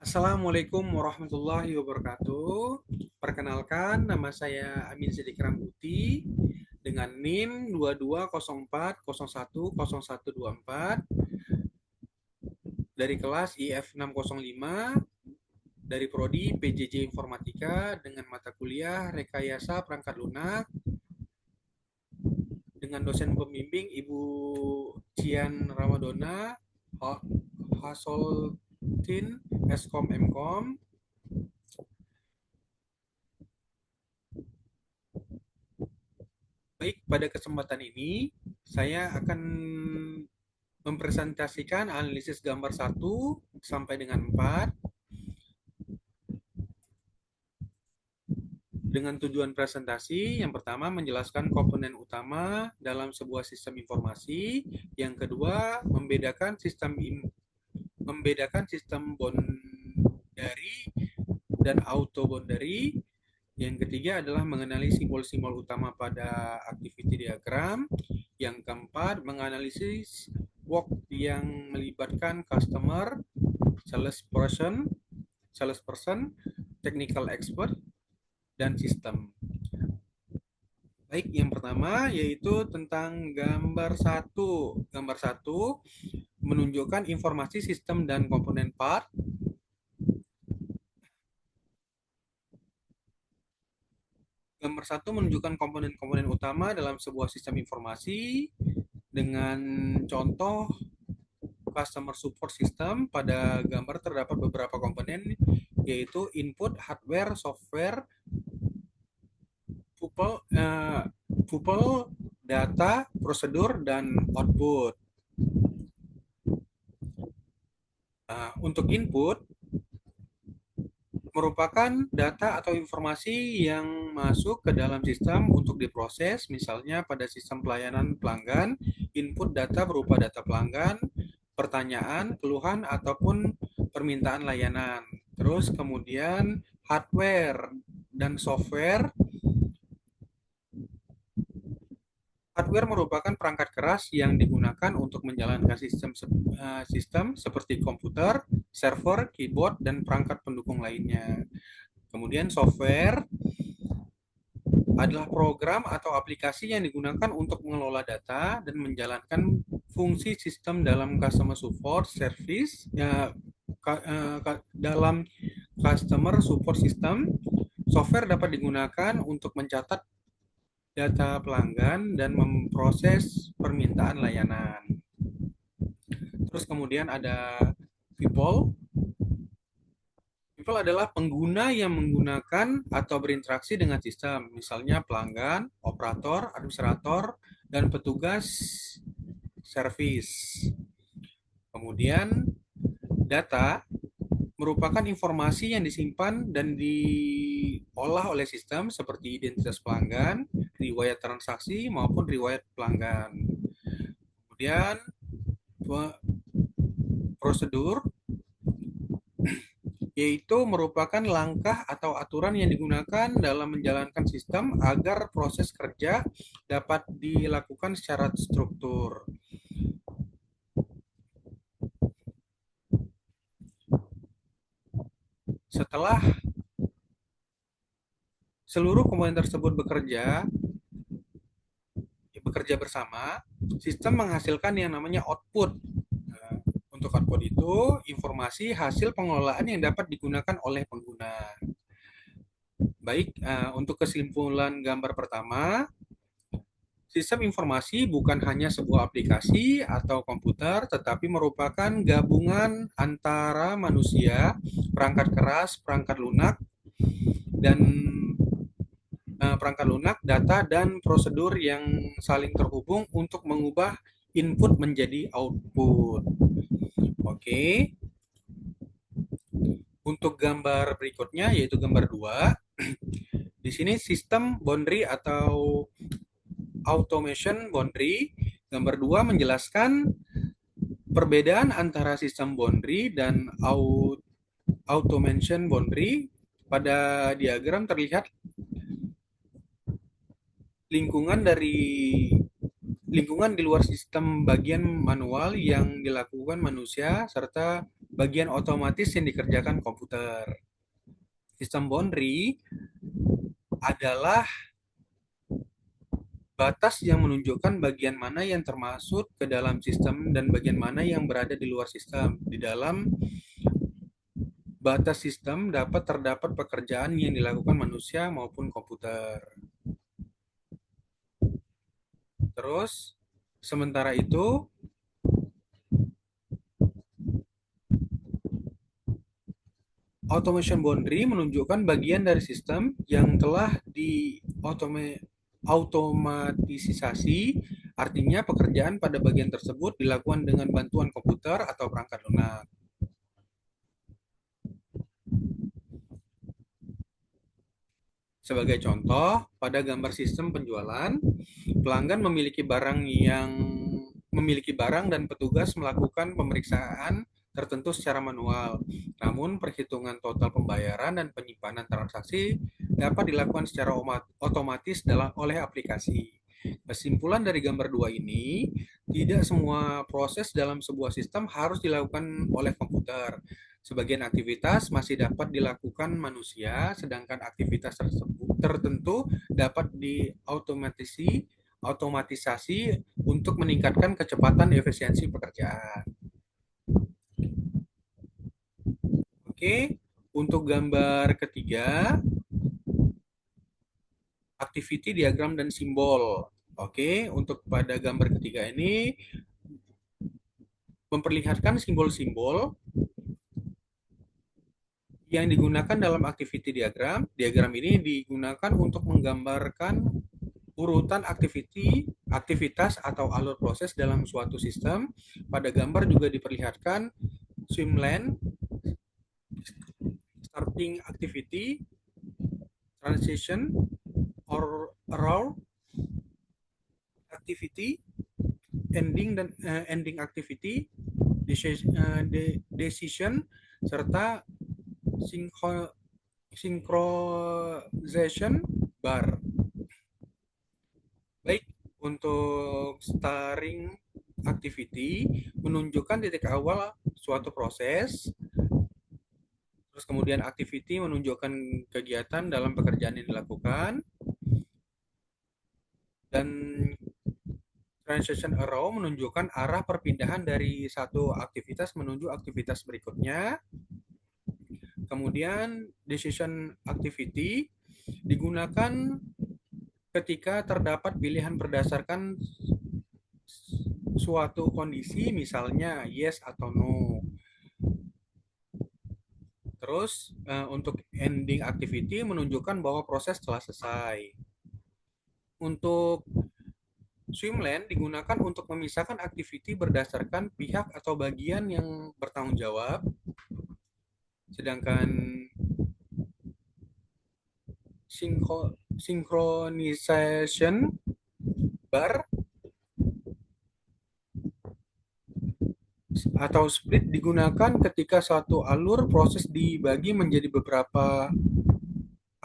Assalamualaikum warahmatullahi wabarakatuh. Perkenalkan, nama saya Amin Sidik Rambuti dengan NIM 2204010124 dari kelas IF 605 dari prodi PJJ Informatika dengan mata kuliah Rekayasa Perangkat Lunak dengan dosen pembimbing Ibu Cian Ramadona, Hasoltin, Eskom Mkom. Baik, pada kesempatan ini saya akan mempresentasikan analisis gambar 1 sampai dengan 4 dengan tujuan presentasi. Yang pertama, menjelaskan komponen utama dalam sebuah sistem informasi. Yang kedua, membedakan sistem boundary dan auto boundary. Yang ketiga adalah mengenali simbol-simbol utama pada activity diagram. Yang keempat, menganalisis work yang melibatkan customer, salesperson, technical expert, dan sistem. Baik, yang pertama yaitu tentang gambar 1. Gambar 1 menunjukkan informasi sistem dan komponen part. Gambar 1 menunjukkan komponen-komponen utama dalam sebuah sistem informasi dengan contoh customer support system. Pada gambar terdapat beberapa komponen yaitu input, hardware, software, people, data, prosedur, dan output. Untuk input merupakan data atau informasi yang masuk ke dalam sistem untuk diproses. Misalnya pada sistem pelayanan pelanggan, input data berupa data pelanggan, pertanyaan, keluhan, ataupun permintaan layanan. Terus kemudian hardware dan software. Hardware merupakan perangkat keras yang digunakan untuk menjalankan sistem seperti komputer, server, keyboard, dan perangkat pendukung lainnya. Kemudian software adalah program atau aplikasi yang digunakan untuk mengelola data dan menjalankan fungsi sistem dalam customer support service. Dalam customer support system, software dapat digunakan untuk mencatat data pelanggan dan memproses permintaan layanan. Terus kemudian ada people. People adalah pengguna yang menggunakan atau berinteraksi dengan sistem, misalnya pelanggan, operator, administrator, dan petugas service. Kemudian data merupakan informasi yang disimpan dan diolah oleh sistem seperti identitas pelanggan, riwayat transaksi, maupun riwayat pelanggan. Kemudian prosedur yaitu merupakan langkah atau aturan yang digunakan dalam menjalankan sistem agar proses kerja dapat dilakukan secara struktur. Setelah seluruh komponen tersebut bekerja bersama, sistem menghasilkan yang namanya output. Untuk output itu informasi hasil pengelolaan yang dapat digunakan oleh pengguna. Baik, untuk kesimpulan gambar pertama, sistem informasi bukan hanya sebuah aplikasi atau komputer, tetapi merupakan gabungan antara manusia, perangkat keras, perangkat lunak, data, dan prosedur yang saling terhubung untuk mengubah input menjadi output. Oke. Untuk gambar berikutnya yaitu gambar 2. Di sini sistem boundary atau automation boundary. Gambar 2 menjelaskan perbedaan antara sistem boundary dan automation boundary. Pada diagram terlihat lingkungan di luar sistem bagian manual yang dilakukan manusia serta bagian otomatis yang dikerjakan komputer. Sistem boundary adalah batas yang menunjukkan bagian mana yang termasuk ke dalam sistem dan bagian mana yang berada di luar sistem. Di dalam batas sistem dapat terdapat pekerjaan yang dilakukan manusia maupun komputer. Terus, sementara itu, automation boundary menunjukkan bagian dari sistem yang telah automatisasi, artinya pekerjaan pada bagian tersebut dilakukan dengan bantuan komputer atau perangkat lunak. Sebagai contoh, pada gambar sistem penjualan, pelanggan memiliki barang dan petugas melakukan pemeriksaan tertentu secara manual. Namun, perhitungan total pembayaran dan penyimpanan transaksi dapat dilakukan secara otomatis oleh aplikasi. Kesimpulan dari gambar 2 ini, tidak semua proses dalam sebuah sistem harus dilakukan oleh komputer. Sebagian aktivitas masih dapat dilakukan manusia, sedangkan aktivitas tertentu dapat otomatisasi untuk meningkatkan kecepatan dan efisiensi pekerjaan. Oke, untuk gambar ketiga, activity diagram dan simbol. Oke, untuk pada gambar ketiga ini memperlihatkan simbol-simbol yang digunakan dalam activity diagram. Diagram ini digunakan untuk menggambarkan urutan aktivitas atau alur proses dalam suatu sistem. Pada gambar juga diperlihatkan swim lane, starting activity, transition, or row activity, ending activity, decision, serta synchronization bar. Baik, untuk starting activity menunjukkan titik awal suatu proses, terus kemudian activity menunjukkan kegiatan dalam pekerjaan yang dilakukan, dan transition arrow menunjukkan arah perpindahan dari satu aktivitas menuju aktivitas berikutnya. Kemudian decision activity digunakan ketika terdapat pilihan berdasarkan suatu kondisi, misalnya yes atau no. Terus untuk ending activity menunjukkan bahwa proses telah selesai. Untuk swim lane digunakan untuk memisahkan activity berdasarkan pihak atau bagian yang bertanggung jawab. Sedangkan synchronization bar atau split digunakan ketika suatu alur proses dibagi menjadi beberapa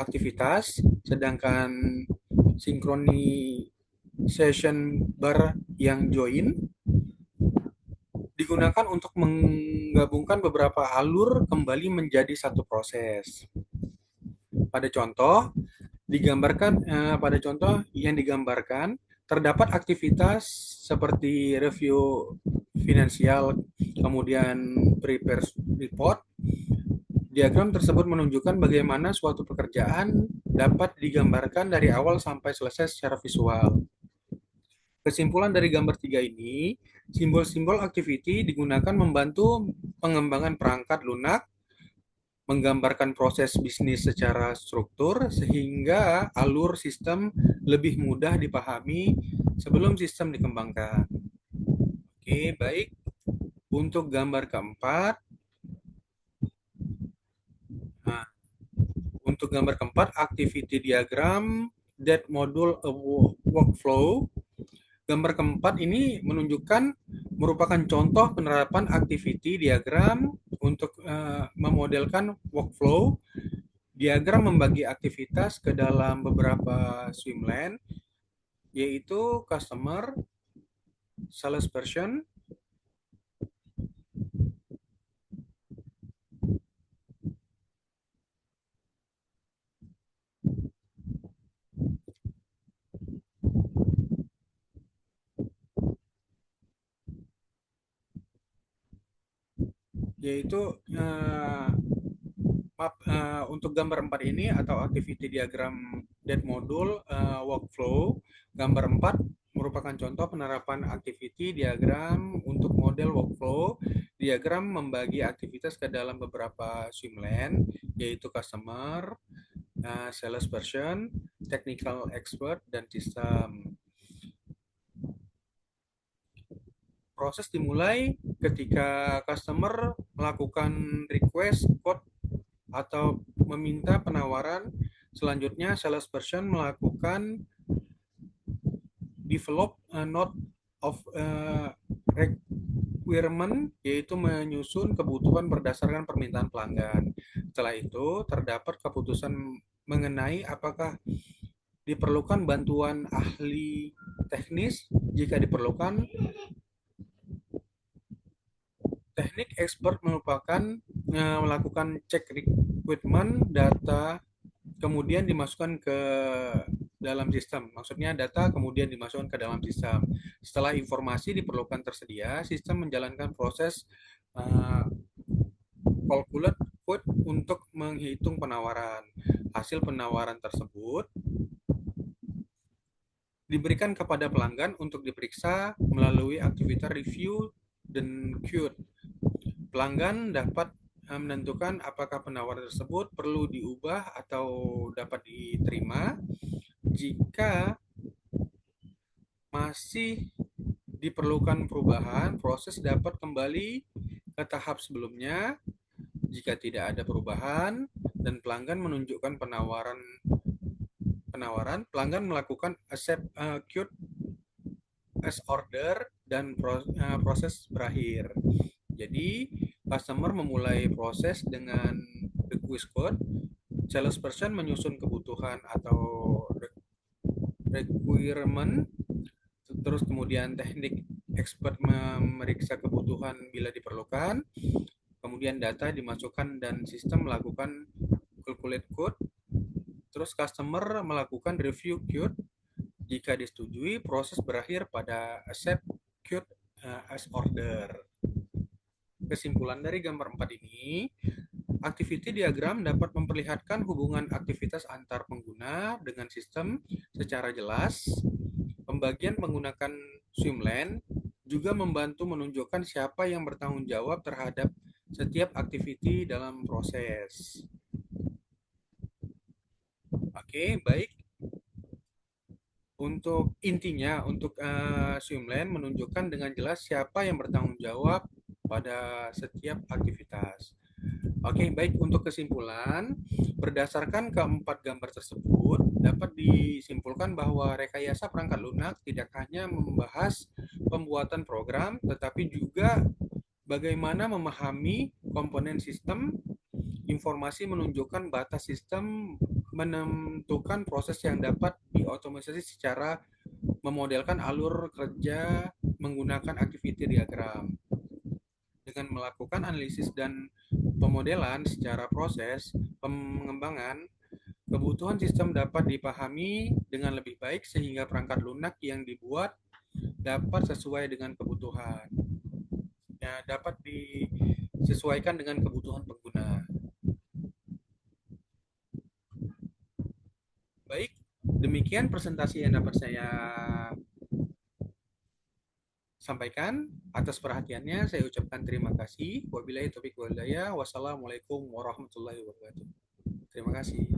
aktivitas, sedangkan synchronization bar yang join digunakan untuk menggabungkan beberapa alur kembali menjadi satu proses. Pada contoh yang digambarkan terdapat aktivitas seperti review finansial, kemudian prepare report. Diagram tersebut menunjukkan bagaimana suatu pekerjaan dapat digambarkan dari awal sampai selesai secara visual. Kesimpulan dari gambar 3 ini, simbol-simbol activity digunakan membantu pengembangan perangkat lunak, menggambarkan proses bisnis secara struktur, sehingga alur sistem lebih mudah dipahami sebelum sistem dikembangkan. Oke, baik. Untuk gambar keempat, nah, untuk gambar keempat, activity diagram that module a workflow. Gambar keempat ini menunjukkan merupakan contoh penerapan activity diagram untuk memodelkan workflow. Diagram membagi aktivitas ke dalam beberapa swim lane, yaitu customer, salesperson, yaitu untuk gambar 4 ini atau activity diagram that module workflow, gambar 4 merupakan contoh penerapan activity diagram untuk model workflow. Diagram membagi aktivitas ke dalam beberapa swimlane, yaitu customer, salesperson, technical expert, dan sistem. Proses dimulai ketika customer melakukan request quote atau meminta penawaran. Selanjutnya, salesperson melakukan develop a note of requirement, yaitu menyusun kebutuhan berdasarkan permintaan pelanggan. Setelah itu, terdapat keputusan mengenai apakah diperlukan bantuan ahli teknis. Jika diperlukan, teknik expert melakukan cek requirement data, kemudian dimasukkan ke dalam sistem. Maksudnya data kemudian dimasukkan ke dalam sistem. Setelah informasi diperlukan tersedia, sistem menjalankan proses uh, calculate quote untuk menghitung penawaran. Hasil penawaran tersebut diberikan kepada pelanggan untuk diperiksa melalui aktivitas review dan quote. Pelanggan dapat menentukan apakah penawaran tersebut perlu diubah atau dapat diterima. Jika masih diperlukan perubahan, proses dapat kembali ke tahap sebelumnya. Jika tidak ada perubahan dan pelanggan menunjukkan penawaran, pelanggan melakukan accept quote as order dan proses berakhir. Jadi, customer memulai proses dengan request code, salesperson menyusun kebutuhan atau requirement, terus kemudian teknik expert memeriksa kebutuhan bila diperlukan, kemudian data dimasukkan dan sistem melakukan calculate code, terus customer melakukan review code. Jika disetujui, proses berakhir pada accept code as order. Kesimpulan dari gambar 4 ini, activity diagram dapat memperlihatkan hubungan aktivitas antar pengguna dengan sistem secara jelas. Pembagian menggunakan swimlane juga membantu menunjukkan siapa yang bertanggung jawab terhadap setiap aktiviti dalam proses. Oke, baik. Untuk intinya, untuk swimlane menunjukkan dengan jelas siapa yang bertanggung jawab pada setiap aktivitas. Oke, baik. Untuk kesimpulan, berdasarkan keempat gambar tersebut, dapat disimpulkan bahwa rekayasa perangkat lunak tidak hanya membahas pembuatan program, tetapi juga bagaimana memahami komponen sistem. Informasi menunjukkan batas sistem, menentukan proses yang dapat diotomatisasi secara memodelkan alur kerja menggunakan activity diagram. Dengan melakukan analisis dan pemodelan secara proses pengembangan, kebutuhan sistem dapat dipahami dengan lebih baik sehingga perangkat lunak yang dibuat dapat sesuai dengan kebutuhan. Ya, dapat disesuaikan dengan kebutuhan pengguna. Baik, demikian presentasi yang dapat saya sampaikan. Atas perhatiannya saya ucapkan terima kasih. Wabillahi taufiq wal hidayah. Wassalamualaikum warahmatullahi wabarakatuh. Terima kasih.